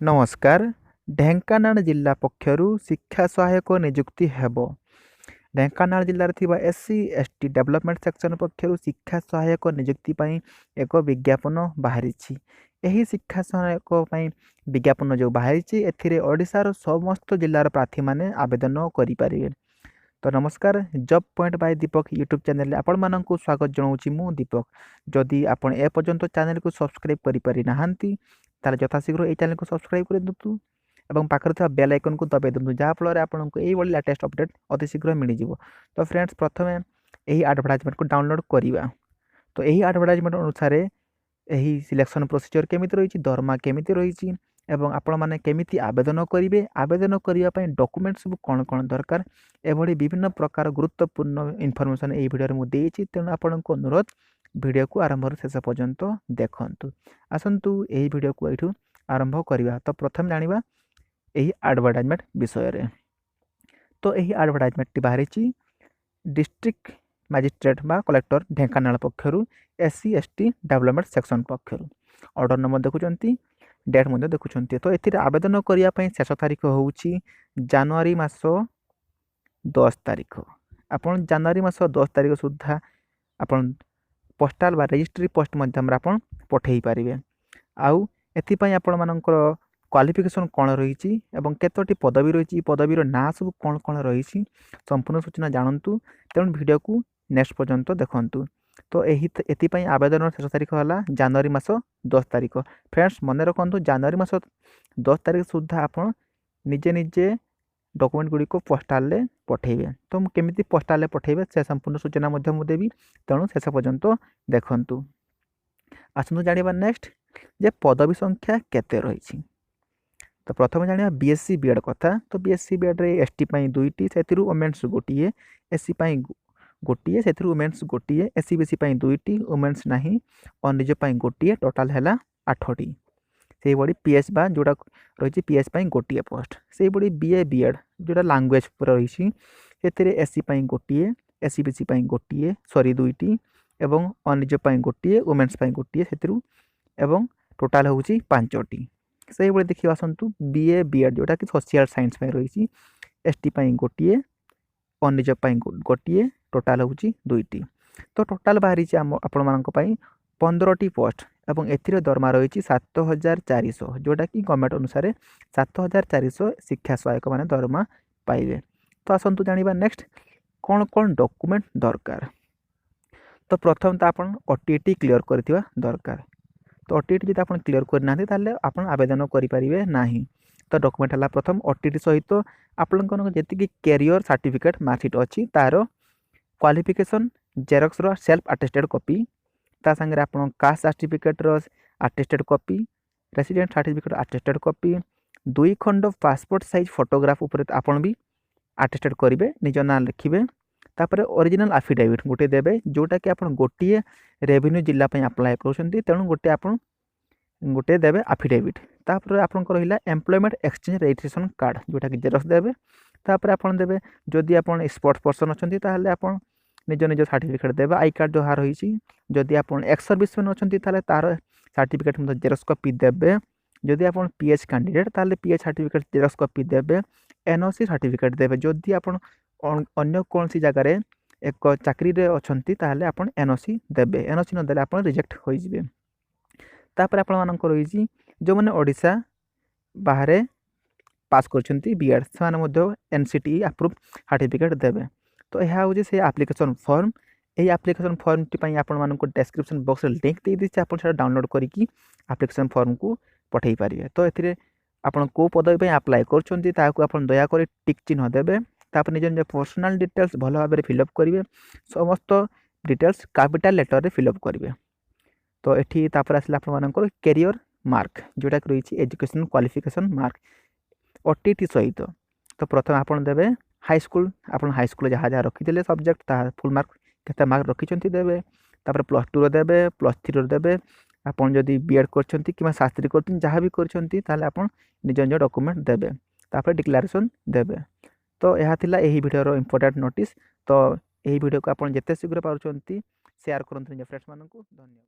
नमस्कार। ढेंकानाल जिला पक्षरु शिक्षा सहायक नियुक्ति हेबो। ढेंकानाल जिल्लार थिबा एससी एसटी डेवलपमेंट सेक्शन पक्षरु शिक्षा सहायक नियुक्ति पई एक विज्ञापन बाहरिछि। एही शिक्षा सहायक पई विज्ञापन जो बाहरिछि एथिरे ओडिसार समस्त जिल्लार प्रार्थी माने आवेदन करि पारिबे। तो नमस्कार, job point by Deepak YouTube channel में आपण माननकु स्वागत जनाऊछि मु दीपक। जदि आपण ए पर्यंत चैनल को सब्सक्राइब करि पारि नाहंती ताले यथाशीघ्र ए चैनल को सब्सक्राइब कर दिंतु एवं पाखरे था बेल आइकन को दबाई दिंतु जहाँ फल आपको यही भली लेटेस्ट अपडेट अति शीघ्र मिल जाव। तो फ्रेंड्स प्रथमे यही एडवर्टाइजमेंट को डाउनलोड करवा। तो यही एडवर्टाइजमेंट अनुसार यही सिलेक्शन प्रोसीजर केमी रही, दरमा केमी रही एवं आपण मैंने केमिति आवेदन करेंगे, आवेदन करने डॉक्यूमेंट सब कौन कौन दरकार एभली विभिन्न प्रकार गुरुत्वपूर्ण इनफॉरमेशन यही वीडियो में देती। तेणु आपण को अनुरोध वीडियो को आरंभ शेष पर्यंत देखंतु। आसंतु यही वीडियो को यू आरंभ करवा। तो प्रथम जानिबा यही एडवर्टाइजमेंट विषय रे। तो यही एडवर्टाइजमेंट बाहरी डिस्ट्रिक्ट मजिस्ट्रेट बा कलेक्टर ढेंकानाल पक्षरु एससी एसटी डेवलपमेंट सेक्शन पक्षरु ऑर्डर नंबर देखुचंती, डेट मध्य देखुचंती। तो एथिरे आवेदन करिया पई शेष तारीख होउची जनवरी मास 10 तारीख। आपण जनवरी मास 10 तारीख सुद्धा आपण पोस्टाल बा रजिस्ट्री पोस्ट माध्यम रे आपण पठेई पारिबे। आउ एथि पई आपण मानकर क्वालिफिकेशन कौन रही एवं केतोटी पदवी रही, पदवीर ना सब कौन कौन रही संपूर्ण सूचना जानतु। तेणु वीडियो को नेक्स्ट पर्यंत देखंतु। तो एथि आवेदन शेष तारीख है जनवरी मास 10 तारीख। फ्रेंड्स मन रखु जनवरी मास 10 तारीख सुधा आप निजे निजे डॉक्यूमेंट गुड़ी को पोस्टाल पठेबे। तो केमिति पोस्टाल पठेबे से संपूर्ण सूचना देवी। तेणु शेष पर्यंत देखंतु। आसतु जानिबा नेक्स्ट जे पदवी संख्या केते रही। तो प्रथम जानिया बीएससी बीएड कथा। तो बीएससी बीएड रे एसटी पई 2टी सेथिरु वुमेन्स गोटिए, एससी पई गोटिए सेथिरु वुमेन्स गोटिए, एससी बीसी पई 2टी वुमेन्स नाही और निज पई गोटिए, टोटल हैला 8टी। सेही बडी पीएस बा जोडा रहिछि पीएस पई गोटिए पोस्ट। सेही बडी बीए बीएड जोडा लैंग्वेज पर रहिछि सेथिरे एससी पई गोटिए, एससी बीसी पई गोटिए 2टी एवं अनिज पई गोटिए, वुमेन्स पई गोटिए सेथिरु एवं टोटल होउछि 5टी। से भाई देखिए आसतु बीए बीएड जोटा कि सोशल साइंस में रही, एसटी पई गोटिए, अनिज पई गोटिए, टोटाल होउछि 2टी। तो टोटाल बाहरी आपण मानक पई 15टी पोस्ट एवं एथिरे दरमा रही 7400 जोटा कि गवर्नमेंट अनुसार 7400 शिक्षा सहायक माने दरमा पाइबे। तो आसतु जानिबा नेक्स्ट कौन कौन डॉक्यूमेंट दरकार। तो प्रथम तो आपण ओटीटी क्लियर करथिबा दरकार। तो ओटीटी जब आप क्लियर करना आप आवेदन करें ना। तो डॉक्यूमेंट है प्रथम ओटीटी सहित आपंकर जी कैरियर सर्टिफिकेट मार्कशीट अच्छी तार qualification Xerox self attested copy, ता संगे आप caste certificate attested copy, resident certificate attested copy, 2 खंड पासपोर्ट साइज फोटोग्राफ उपर आपन भी अटेस्टेड करेंगे, निज ना लिखिए। तापर ओरिजिनल एफिडेविट गोटे देवे जोटा कि आप गोटे रेवेन्यू जिला अप्लाई कर तेणु गोटे आप गोटे देवे एफिडेविट। तापर आपंकर रहा एम्प्लॉयमेंट एक्सचेंज रजिस्ट्रेशन कार्ड जोटा कि जेरक्स देवे। तापर आप देवे जदि आप स्पोर्ट्स पर्सन अच्छी ताहले आप निज निज सर्टिफिकेट देवे, आई कार्ड जहाँ रही। जदि आप एक्स सर्विसमैन अच्छी तार सर्टिफिकेट जेरक्स कॉपी देवे। जदि आप पीएच कैंडिडेट ताहले पीएच सर्टिफिकेट जेरक्स कॉपी देवे, एनओसी सर्टिफिकेट देवे। जदि आप अन्य कौन सी जगार एक चाकरी अच्छी ताहले आप एनओसी देवे, एनओसी नदेले आप रिजेक्ट हो जाए। तापर आपण मानक रही जो मैंने ओडिशा बाहर पास करछंती बीएड से एनसीटी अप्रूव सर्टिफिकेट देवे। तो यह हूँ से एप्लिकेशन फॉर्म। यही एप्लिकेशन फॉर्म टी आपण मानक डिस्क्रिप्शन बॉक्स लिंक दे दी आप डाउनलोड करके एप्लिकेशन फॉर्म को पठेई पारिबे। तो एथिरे आपण को पदवी अप्लाई करछंती ताकू आपण दयाकर टिक चिन्ह देवे। तापर निज निज पर्सनल डिटेल्स भल भाव फिलअप करेंगे, समस्त डिटेल्स कैपिटल लेटर रे फिलअप करेंगे। तो ये तापर आसला आपंकर कैरियर मार्क जोटा कि रही एजुकेशन क्वालिफिकेशन मार्क ओटीटी सहित। तो प्रथम आप देवे हाईस्कूल, आप हाईस्कूल जहाँ जहाँ रखी सब्जेक्ट ता फुल मार्क केते मार्क रखिंट देवे। तापर +2 देवे, +3 देवे। आपन जदि बीएड करछंती कि शास्त्री करछंती जहाँ भी करछंती ताले आपन निज निज डॉक्यूमेंट देवे। तापर डिक्लेरेशन देवे। तो यह थिला यही वीडियो इंपोर्टेंट नोटिस। तो यही वीडियो को आप जिते शीघ्र पार्टी शेयर करते निज फ्रेंड्स मानक। धन्यवाद।